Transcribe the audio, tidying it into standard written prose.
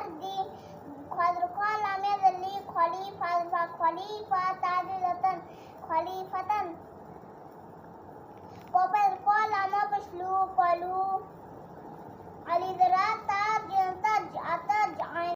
الأرض قال ماذا لي خليفة تعديلة خليفة قال ما بشلو قالوا علي ذرات تاج